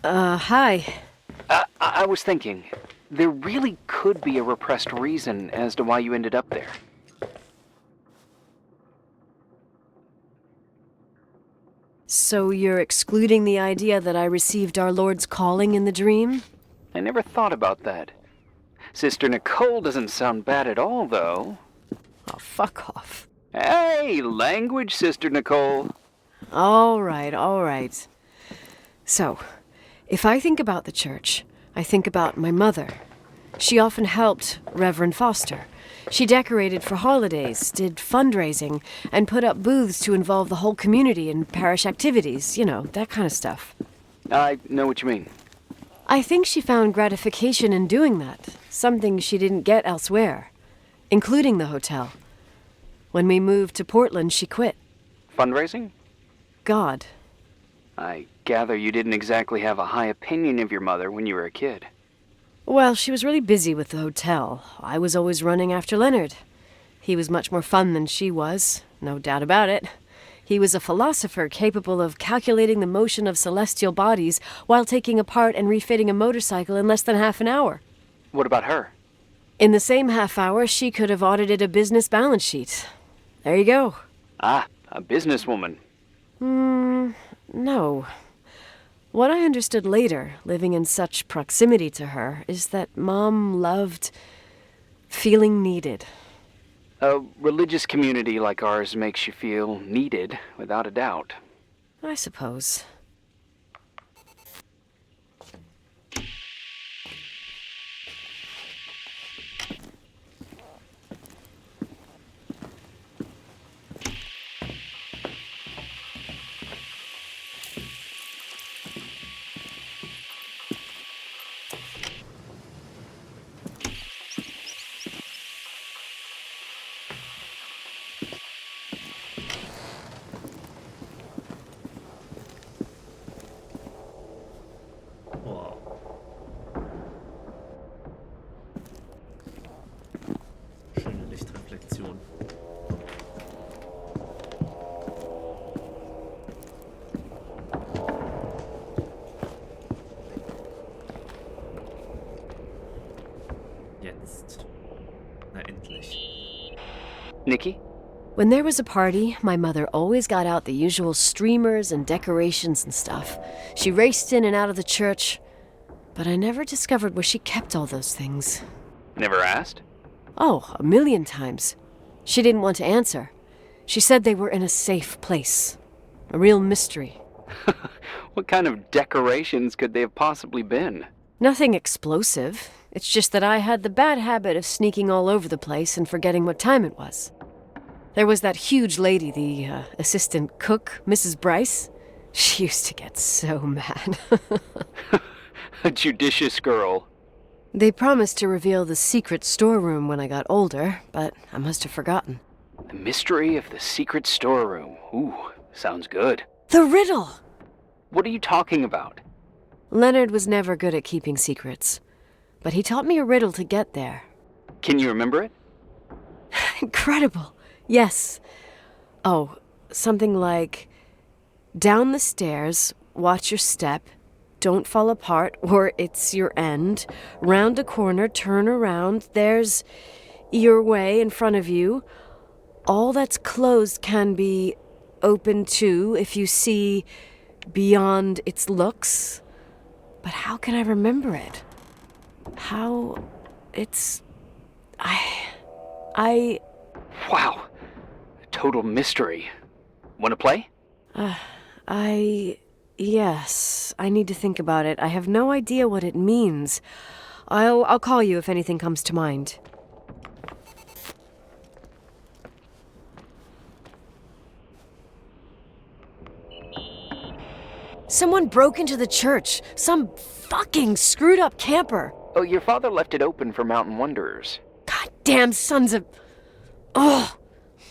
Hi. I was thinking, there really could be a repressed reason as to why you ended up there. So you're excluding the idea that I received our Lord's calling in the dream? I never thought about that. Sister Nicole doesn't sound bad at all, though. Oh, fuck off. Hey, language, Sister Nicole. All right. So, if I think about the church, I think about my mother. She often helped Reverend Foster. She decorated for holidays, did fundraising, and put up booths to involve the whole community in parish activities, you know, that kind of stuff. I know what you mean. I think she found gratification in doing that, something she didn't get elsewhere, including the hotel. When we moved to Portland, she quit. Fundraising? God. I gather you didn't exactly have a high opinion of your mother when you were a kid. Well, she was really busy with the hotel. I was always running after Leonard. He was much more fun than she was, no doubt about it. He was a philosopher capable of calculating the motion of celestial bodies while taking apart and refitting a motorcycle in less than half an hour. What about her? In the same half hour, she could have audited a business balance sheet. There you go. Ah, a businesswoman. No. What I understood later, living in such proximity to her, is that Mom loved feeling needed. A religious community like ours makes you feel needed, without a doubt. I suppose. Wow. Schöne Lichtreflexion. Jetzt. Na endlich. Nikki? When there was a party, my mother always got out the usual streamers and decorations and stuff. She raced in and out of the church, but I never discovered where she kept all those things. Never asked? Oh, a million times. She didn't want to answer. She said they were in a safe place. A real mystery. What kind of decorations could they have possibly been? Nothing explosive. It's just that I had the bad habit of sneaking all over the place and forgetting what time it was. There was that huge lady, the assistant cook, Mrs. Bryce. She used to get so mad. A judicious girl. They promised to reveal the secret storeroom when I got older, but I must have forgotten. The mystery of the secret storeroom. Ooh, sounds good. The riddle! What are you talking about? Leonard was never good at keeping secrets, but he taught me a riddle to get there. Can you remember it? Incredible. Yes. Oh, something like, down the stairs, watch your step, don't fall apart or it's your end, round a corner, turn around, there's your way in front of you. All that's closed can be open too if you see beyond its looks. But how can I remember it? How it's... I... Wow. A total mystery. Want to play? Yes, I need to think about it. I have no idea what it means. I'll call you if anything comes to mind. Someone broke into the church. Some fucking screwed up camper. Oh, your father left it open for mountain wanderers. Goddamn sons of... Ugh.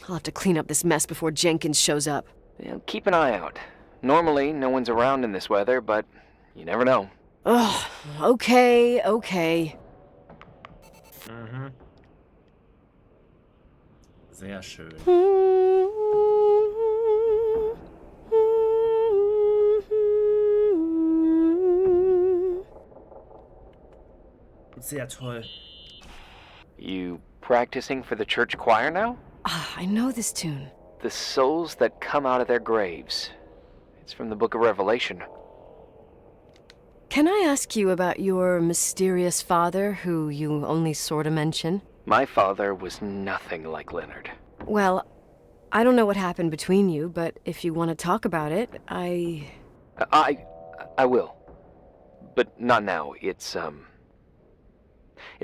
I'll have to clean up this mess before Jenkins shows up. Yeah, keep an eye out. Normally, no one's around in this weather, but you never know. Ugh. Okay. Mhm. Sehr schön. Sehr toll. You practicing for the church choir now? I know this tune. The souls that come out of their graves. It's from the book of Revelation. Can I ask you about your mysterious father, who you only sort of mention? My father was nothing like Leonard. Well, I don't know what happened between you, but if you want to talk about it, I will. But not now. It's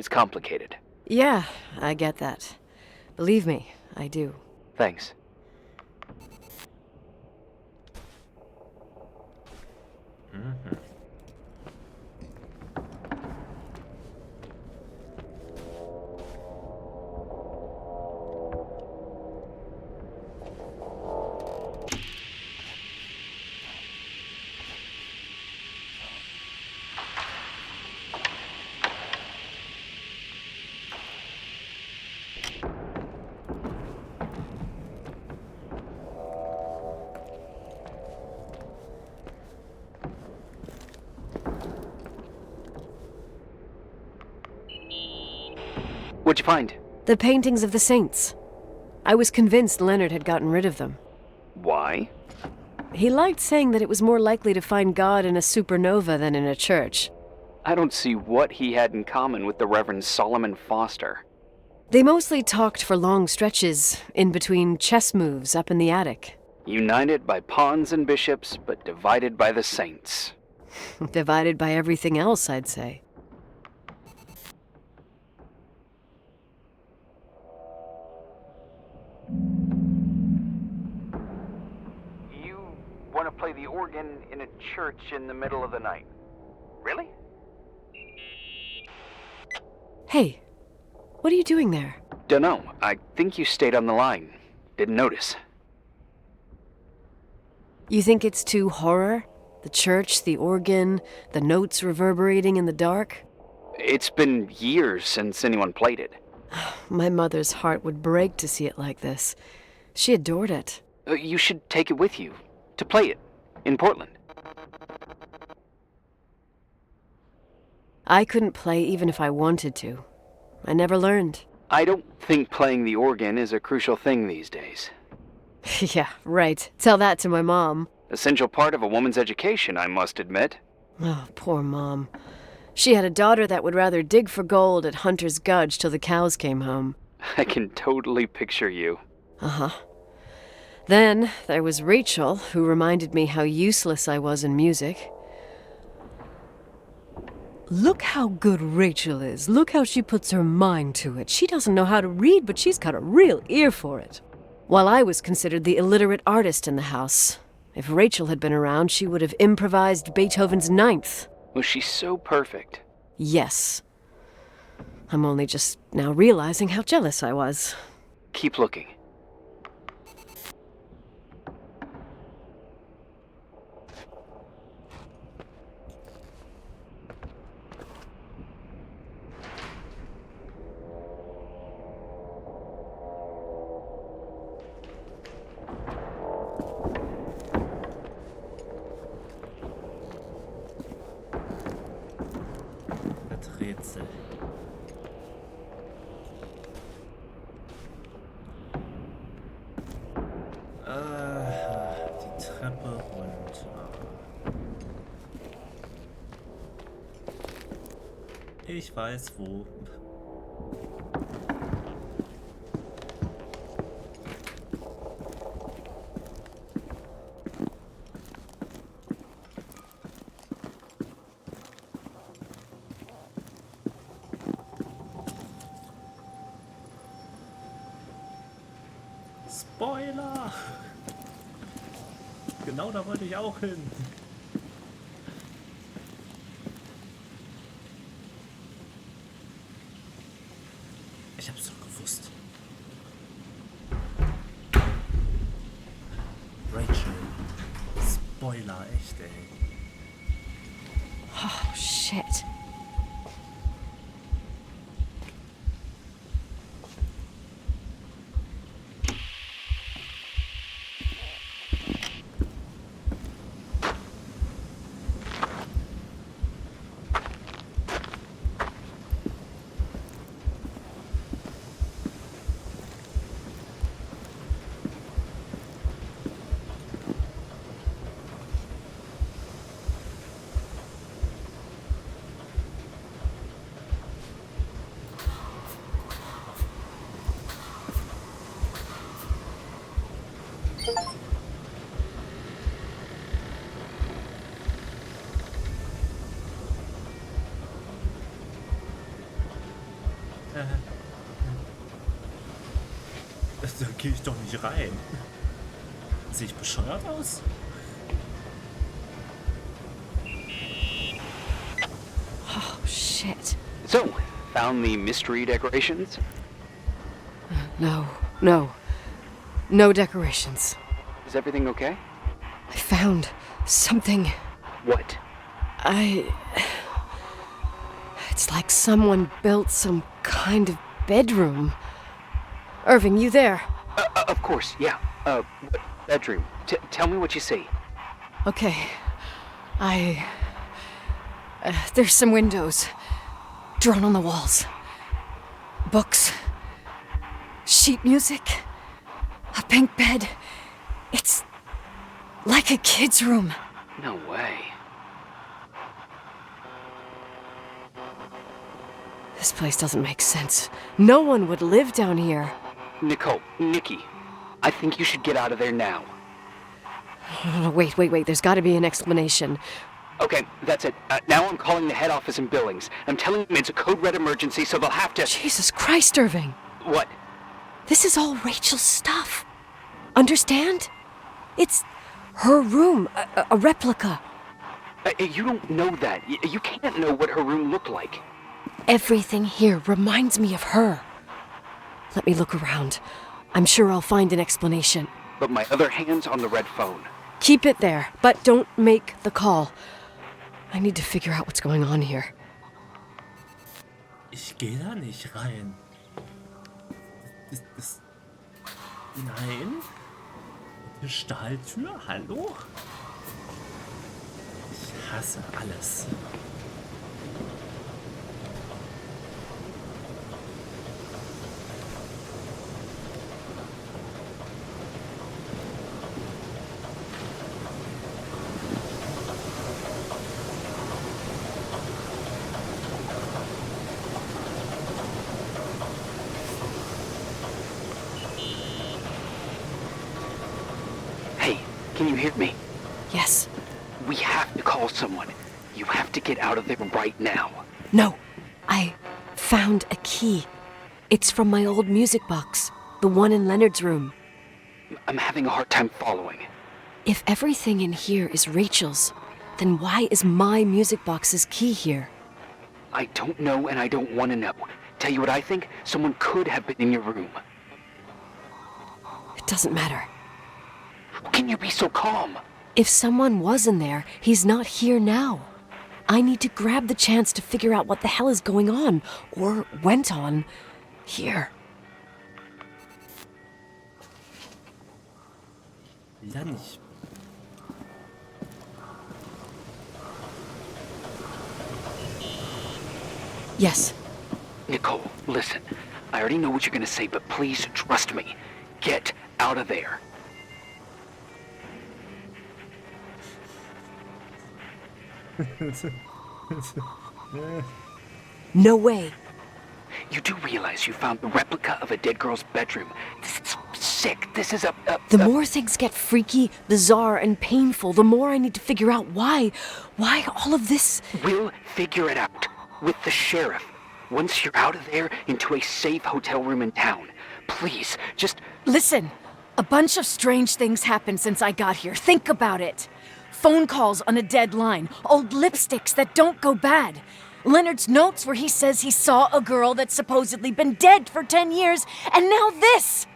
complicated. Yeah, I get that. Believe me, I do. Thanks. Mhm. What'd you find? The paintings of the saints. I was convinced Leonard had gotten rid of them. Why? He liked saying that it was more likely to find God in a supernova than in a church. I don't see what he had in common with the Reverend Solomon Foster. They mostly talked for long stretches, in between chess moves up in the attic. United by pawns and bishops, but divided by the saints. Divided by everything else, I'd say. You want to play the organ in a church in the middle of the night? Really? Hey, what are you doing there? Dunno. I think you stayed on the line. Didn't notice. You think it's too horror? The church, the organ, the notes reverberating in the dark? It's been years since anyone played it. My mother's heart would break to see it like this. She adored it. You should take it with you. To play it. In Portland. I couldn't play even if I wanted to. I never learned. I don't think playing the organ is a crucial thing these days. Yeah, right. Tell that to my mom. Essential part of a woman's education, I must admit. Oh, poor Mom. She had a daughter that would rather dig for gold at Hunter's Gulch till the cows came home. I can totally picture you. Uh-huh. Then there was Rachel, who reminded me how useless I was in music. Look how good Rachel is. Look how she puts her mind to it. She doesn't know how to read, but she's got a real ear for it. While I was considered the illiterate artist in the house. If Rachel had been around, she would have improvised Beethoven's Ninth. Was she so perfect? Yes. I'm only just now realizing how jealous I was. Keep looking. Das Rätsel. Die Treppe runter. Ich weiß wo. Spoiler! Genau da wollte ich auch hin. Ich hab's doch gewusst. Rachel. Spoiler, echt, ey. Oh, shit. Da gehe ich doch nicht rein. Sehe ich bescheuert aus? Oh, shit. So, found the mystery decorations? No. No decorations. Is everything okay? I found something. What? It's like someone built some kind of bedroom. Irving, you there? Of course, yeah. What bedroom? Tell me what you see. Okay. There's some windows drawn on the walls. Books. Sheet music. A pink bed. It's like a kid's room. No way. This place doesn't make sense. No one would live down here. Nikki, I think you should get out of there now. Wait. There's got to be an explanation. Okay, that's it. Now I'm calling the head office in Billings. I'm telling them it's a code red emergency, so they'll have to... Jesus Christ, Irving. What? This is all Rachel's stuff. Understand? It's her room, a replica. You don't know that. You can't know what her room looked like. Everything here reminds me of her. Let me look around. I'm sure I'll find an explanation. But my other hand's on the red phone. Keep it there, but don't make the call. I need to figure out what's going on here. Ich gehe da nicht rein. Nein? Eine Stahltür? Hallo? Ich hasse alles. Can you hear me? Yes. We have to call someone. You have to get out of there right now. No. I found a key. It's from my old music box. The one in Leonard's room. I'm having a hard time following. If everything in here is Rachel's, then why is my music box's key here? I don't know and I don't want to know. Tell you what I think? Someone could have been in your room. It doesn't matter. How can you be so calm? If someone was in there, he's not here now. I need to grab the chance to figure out what the hell is going on, or went on, here. Ja nicht. Yes. Nicole, listen. I already know what you're gonna say, but please trust me. Get out of there. No way. You do realize you found the replica of a dead girl's bedroom. This is sick. This is The more things get freaky, bizarre, and painful, the more I need to figure out why. Why all of this? We'll figure it out. With the sheriff. Once you're out of there, into a safe hotel room in town. Please, just... Listen, a bunch of strange things happened since I got here. Think about it. Phone calls on a dead line, old lipsticks that don't go bad. Leonard's notes where he says he saw a girl that's supposedly been dead for 10 years, and now this!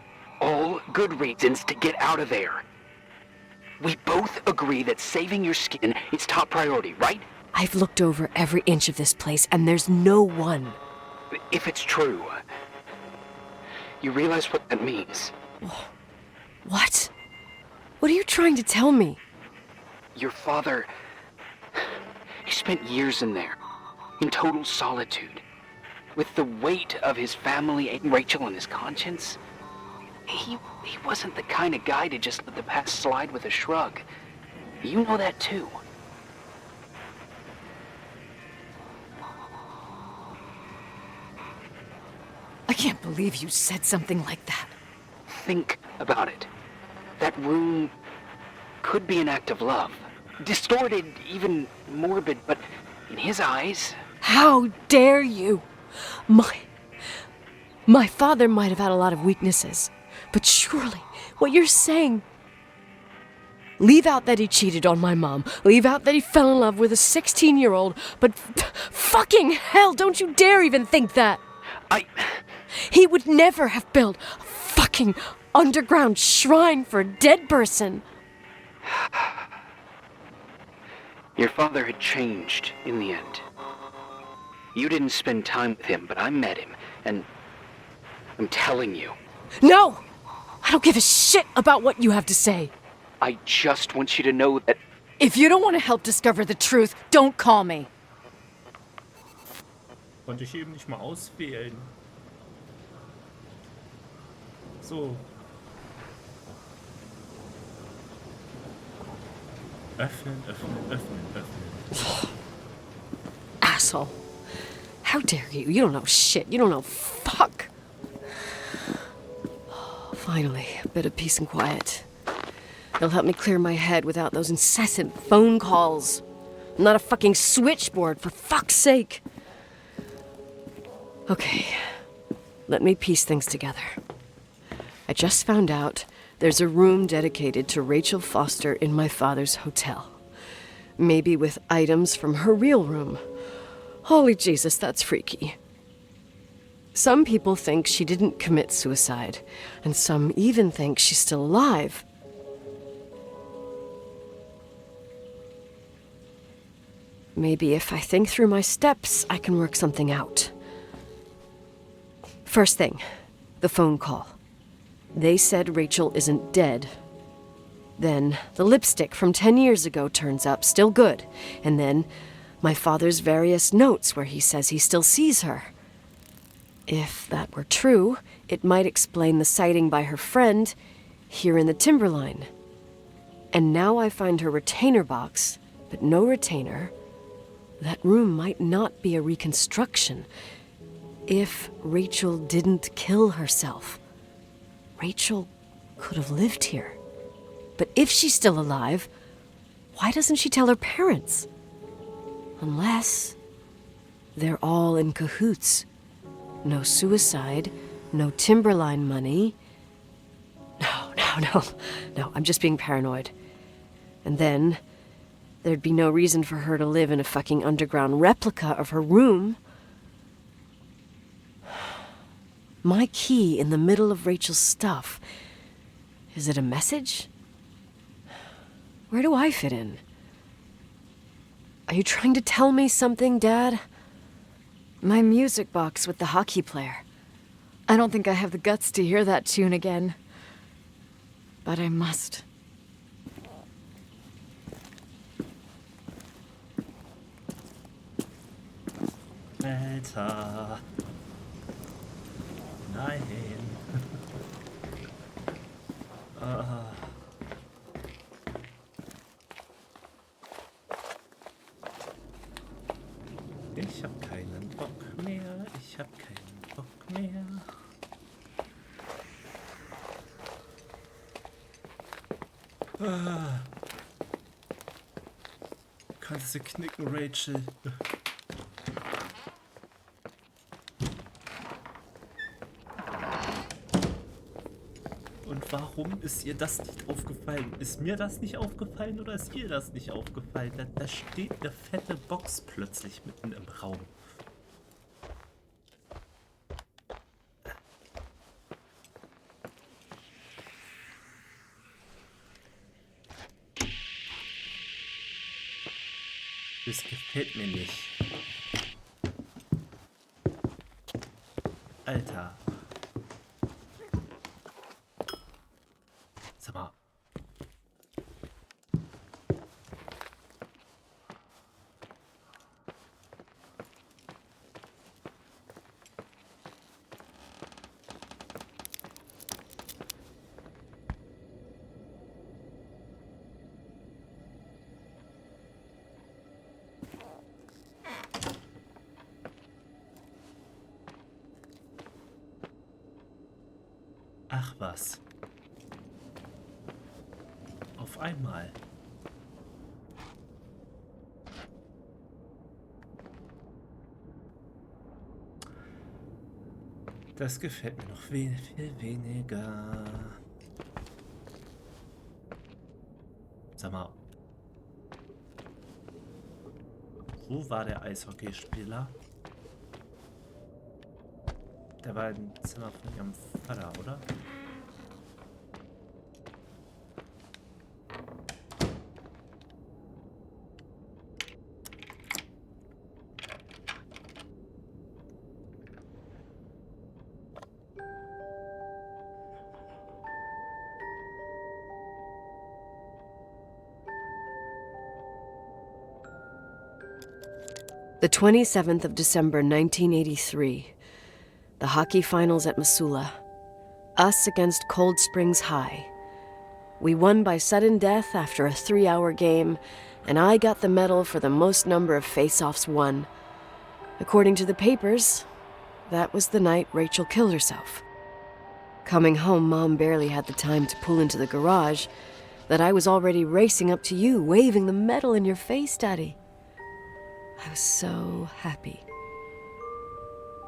All good reasons to get out of there. We both agree that saving your skin is top priority, right? I've looked over every inch of this place, and there's no one. If it's true, you realize what that means. What? What are you trying to tell me? Your father... He spent years in there, in total solitude. With the weight of his family and Rachel on his conscience. He wasn't the kind of guy to just let the past slide with a shrug. You know that too. I can't believe you said something like that. Think about it. That room could be an act of love. Distorted, even morbid, but in his eyes... How dare you? My father might have had a lot of weaknesses, but surely what you're saying... Leave out that he cheated on my mom. Leave out that he fell in love with a 16-year-old, but fucking hell, don't you dare even think that! He would never have built a fucking underground shrine for a dead person. Your father had changed in the end. You didn't spend time with him, but I met him, and I'm telling you. No! I don't give a shit about what you have to say. I just want you to know that... If you don't want to help discover the truth, don't call me. Konnte ich eben nicht mal auswählen. So. Öffnen, öffnen, öffnen, öffnen. Asshole. How dare you? You don't know shit. You don't know fuck. Finally, a bit of peace and quiet. It'll help me clear my head without those incessant phone calls. I'm not a fucking switchboard, for fuck's sake. Okay, let me piece things together. I just found out there's a room dedicated to Rachel Foster in my father's hotel. Maybe with items from her real room. Holy Jesus, that's freaky. Some people think she didn't commit suicide, and some even think she's still alive. Maybe if I think through my steps, I can work something out. First thing, the phone call. They said Rachel isn't dead. Then the lipstick from 10 years ago turns up, still good. And then my father's various notes where he says he still sees her. If that were true, it might explain the sighting by her friend here in the Timberline. And now I find her retainer box, but no retainer. That room might not be a reconstruction. If Rachel didn't kill herself, Rachel could have lived here. But if she's still alive, why doesn't she tell her parents? Unless they're all in cahoots. No suicide, no Timberline money. No, I'm just being paranoid. And then there'd be no reason for her to live in a fucking underground replica of her room. My key in the middle of Rachel's stuff. Is it a message? Where do I fit in? Are you trying to tell me something, Dad? My music box with the hockey player. I don't think I have the guts to hear that tune again. But I must. Alter. Nein. Ich hab keinen Bock mehr. Ich hab keinen Bock mehr. Kannst du knicken, Rachel? Und warum ist ihr das nicht aufgefallen? Ist mir das nicht aufgefallen oder ist ihr das nicht aufgefallen? Da steht eine fette Box plötzlich mitten im Raum. Das gefällt mir nicht. Alter. Sag mal. Ach was. Auf einmal. Das gefällt mir noch viel weniger. Sag mal. Wo war der Eishockeyspieler? Der war im Zimmer von ihrem Vater, oder? The 27th of December, 1983. The hockey finals at Missoula. Us against Cold Springs High. We won by sudden death after a 3-hour game, and I got the medal for the most number of face-offs won. According to the papers, that was the night Rachel killed herself. Coming home, Mom barely had the time to pull into the garage that I was already racing up to you, waving the medal in your face, Daddy. I was so happy.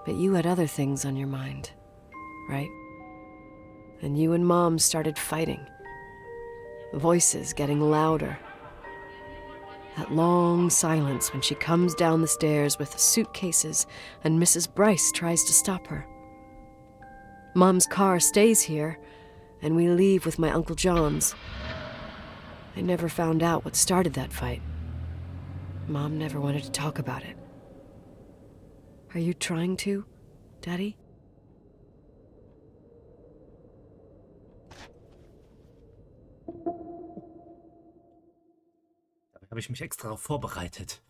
But you had other things on your mind, right? And you and Mom started fighting. Voices getting louder. That long silence when she comes down the stairs with the suitcases and Mrs. Bryce tries to stop her. Mom's car stays here, and we leave with my Uncle John's. I never found out what started that fight. Mom never wanted to talk about it. Are you trying to, Daddy? Da habe ich mich extra darauf vorbereitet.